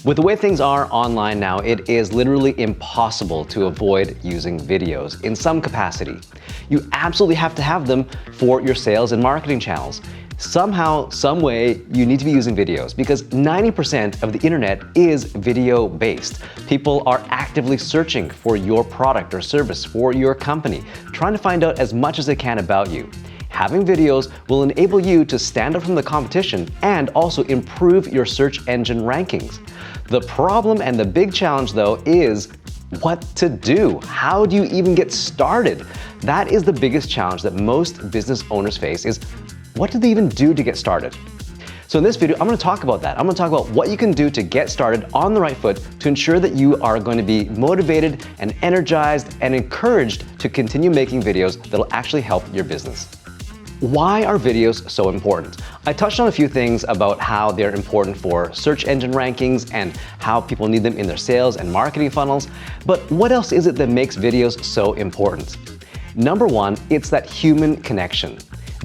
With the way things are online now, it is literally impossible to avoid using videos in some capacity. You absolutely have to have them for your sales and marketing channels. Somehow, some way, you need to be using videos because 90% of the internet is video based. People are actively searching for your product or service, for your company, trying to find out as much as they can about you. Having videos will enable you to stand out from the competition and also improve your search engine rankings. The problem and the big challenge though is what to do. How do you even get started? That is the biggest challenge that most business owners face is what do they even do to get started? So in this video, I'm going to talk about that. I'm going to talk about what you can do to get started on the right foot to ensure that you are going to be motivated and energized and encouraged to continue making videos that'll actually help your business. Why are videos so important? I touched on a few things about how they're important for search engine rankings and how people need them in their sales and marketing funnels, but what else is it that makes videos so important? Number one, it's that human connection.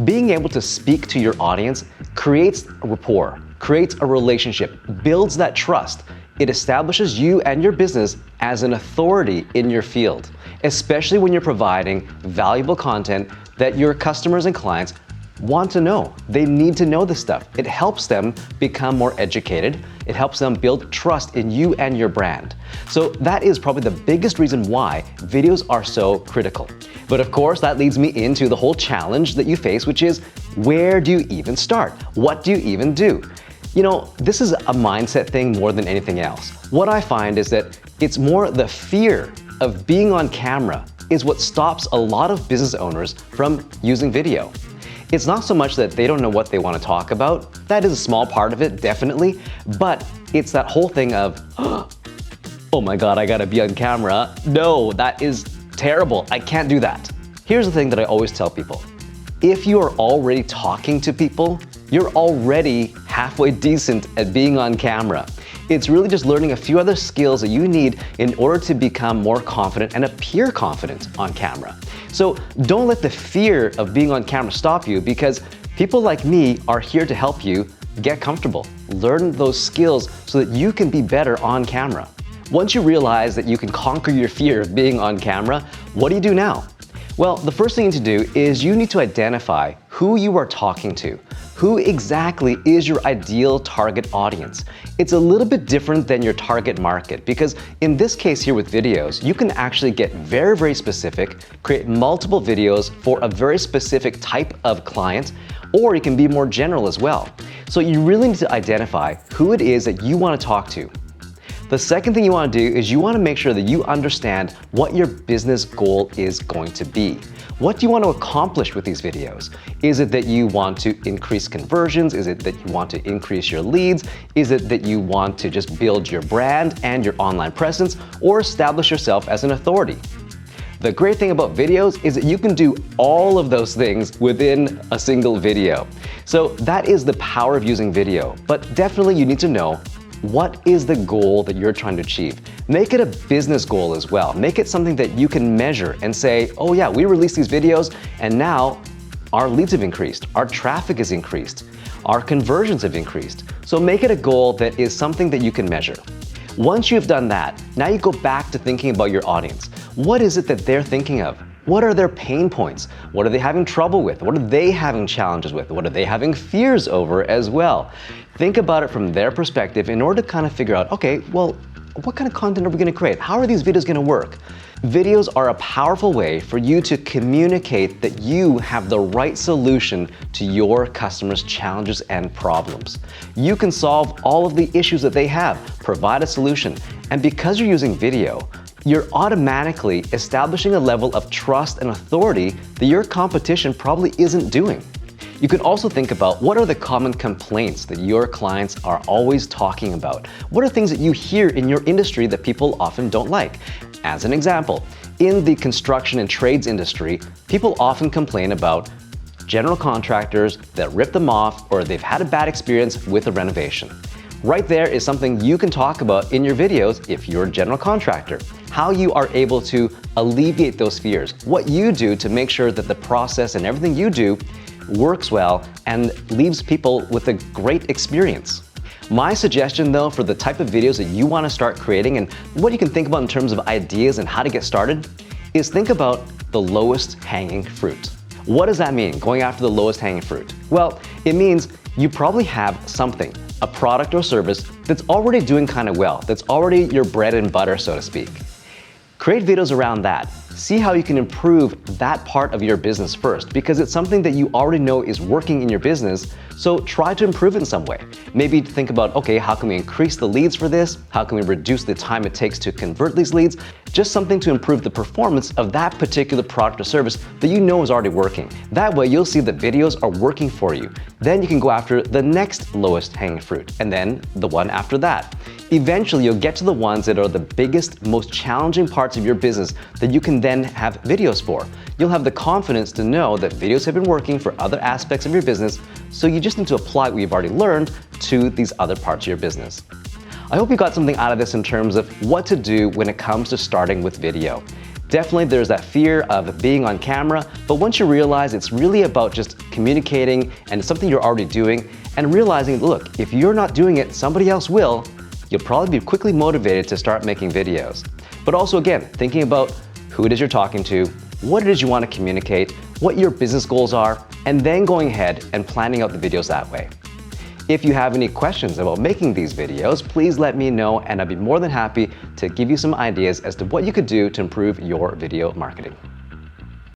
Being able to speak to your audience creates a rapport, creates a relationship, builds that trust. It establishes you and your business as an authority in your field, especially when you're providing valuable content that your customers and clients want to know. They need to know this stuff. It helps them become more educated. It helps them build trust in you and your brand. So that is probably the biggest reason why videos are so critical. But of course, that leads me into the whole challenge that you face, which is where do you even start? What do you even do? You know, this is a mindset thing more than anything else. What I find is that it's more the fear of being on camera is what stops a lot of business owners from using video. It's not so much that they don't know what they want to talk about. That is a small part of it, definitely. But it's that whole thing of, oh my God, I gotta be on camera. No, that is terrible. I can't do that. Here's the thing that I always tell people. If you are already talking to people, you're already halfway decent at being on camera. It's really just learning a few other skills that you need in order to become more confident and appear confident on camera. So don't let the fear of being on camera stop you because people like me are here to help you get comfortable, learn those skills so that you can be better on camera. Once you realize that you can conquer your fear of being on camera, what do you do now? Well, the first thing you need to do is you need to identify who you are talking to. Who exactly is your ideal target audience? It's a little bit different than your target market because in this case here with videos, you can actually get very, very specific, create multiple videos for a very specific type of client, or you can be more general as well. So you really need to identify who it is that you want to talk to. The second thing you want to do is you want to make sure that you understand what your business goal is going to be. What do you want to accomplish with these videos? Is it that you want to increase conversions? Is it that you want to increase your leads? Is it that you want to just build your brand and your online presence or establish yourself as an authority? The great thing about videos is that you can do all of those things within a single video. So that is the power of using video, but definitely you need to know what is the goal that you're trying to achieve. Make it a business goal as well. Make it something that you can measure and say, oh yeah, we released these videos and now our leads have increased, our traffic has increased, our conversions have increased. So make it a goal that is something that you can measure. Once you've done that, now you go back to thinking about your audience. What is it that they're thinking of? What are their pain points? What are they having trouble with? What are they having challenges with? What are they having fears over as well? Think about it from their perspective in order to kind of figure out, okay, well, what kind of content are we going to create? How are these videos going to work? Videos are a powerful way for you to communicate that you have the right solution to your customers' challenges and problems. You can solve all of the issues that they have, provide a solution, and because you're using video, you're automatically establishing a level of trust and authority that your competition probably isn't doing. You can also think about what are the common complaints that your clients are always talking about? What are things that you hear in your industry that people often don't like? As an example, in the construction and trades industry, people often complain about general contractors that rip them off or they've had a bad experience with a renovation. Right there is something you can talk about in your videos if you're a general contractor. How you are able to alleviate those fears, what you do to make sure that the process and everything you do works well and leaves people with a great experience. My suggestion though for the type of videos that you want to start creating and what you can think about in terms of ideas and how to get started is think about the lowest hanging fruit. What does that mean, going after the lowest hanging fruit? Well, it means you probably have something, a product or service that's already doing kind of well, that's already your bread and butter, so to speak. Create videos around that. See how you can improve that part of your business first, because it's something that you already know is working in your business, so try to improve it in some way. Maybe think about, okay, how can we increase the leads for this? How can we reduce the time it takes to convert these leads? Just something to improve the performance of that particular product or service that you know is already working. That way you'll see that videos are working for you. Then you can go after the next lowest hanging fruit, and then the one after that. Eventually, you'll get to the ones that are the biggest, most challenging parts of your business that you can then have videos for. You'll have the confidence to know that videos have been working for other aspects of your business, so you just need to apply what you've already learned to these other parts of your business. I hope you got something out of this in terms of what to do when it comes to starting with video. Definitely there's that fear of being on camera, but once you realize it's really about just communicating and it's something you're already doing, and realizing, look, if you're not doing it, somebody else will, you'll probably be quickly motivated to start making videos. But also again, thinking about who it is you're talking to, what it is you want to communicate, what your business goals are, and then going ahead and planning out the videos that way. If you have any questions about making these videos, please let me know and I'd be more than happy to give you some ideas as to what you could do to improve your video marketing.